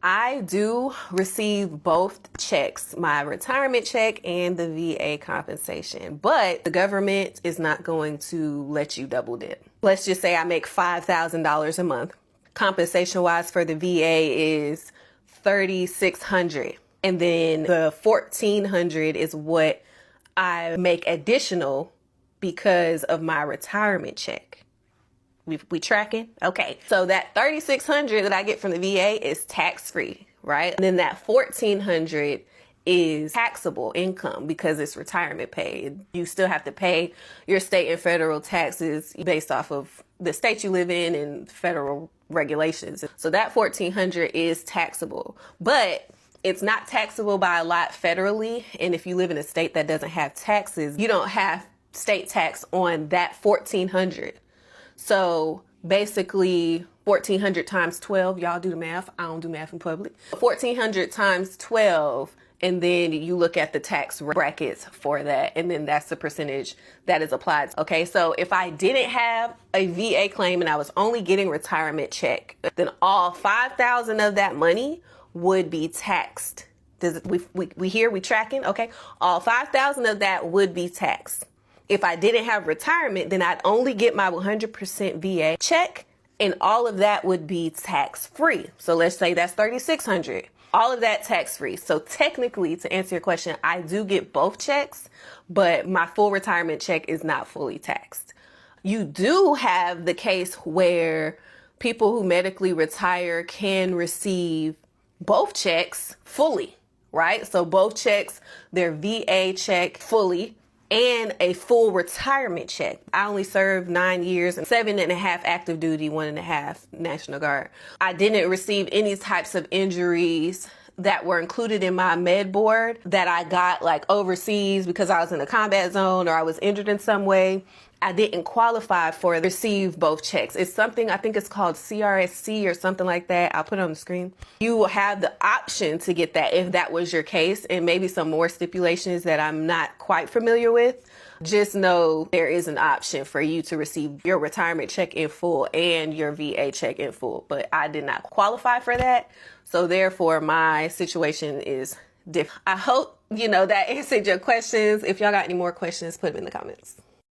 I do receive both checks, my retirement check and the VA compensation, but the government is not going to let you double dip. Let's just say I make $5,000 a month. Compensation wise for the VA is $3,600. And then the $1,400 is what I make additional because of my retirement check. We tracking? Okay. So that $3,600 that I get from the VA is tax-free, right? And then that $1,400 is taxable income because it's retirement pay. You still have to pay your state and federal taxes based off of the state you live in and federal regulations. So that $1,400 is taxable, but it's not taxable by a lot federally. And if you live in a state that doesn't have taxes, you don't have state tax on that $1,400. So basically 1,400 times 12, y'all do the math. I don't do math in public. 1,400 times 12, and then you look at the tax brackets for that, and then that's the percentage that is applied. Okay, so if I didn't have a VA claim and I was only getting retirement check, then all $5,000 of that money would be taxed. We tracking? Okay, all $5,000 of that would be taxed. If I didn't have retirement, then I'd only get my 100% VA check, and all of that would be tax-free. So let's say that's $3,600. All of that tax-free. So technically, to answer your question, I do get both checks, but my full retirement check is not fully taxed. You do have the case where people who medically retire can receive both checks fully, right? So both checks, their VA check fully, and a full retirement check. I only served 9 years and 7.5 active duty, 1.5 National Guard. I didn't receive any types of injuries that were included in my med board that I got like overseas because I was in a combat zone or I was injured in some way. I didn't qualify for receive both checks. It's something, I think it's called CRSC or something like that. I'll put it on the screen. You will have the option to get that if that was your case, and maybe some more stipulations that I'm not quite familiar with. Just know there is an option for you to receive your retirement check in full and your VA check in full, but I did not qualify for that. So therefore my situation is different. I hope, that answered your questions. If y'all got any more questions, put them in the comments.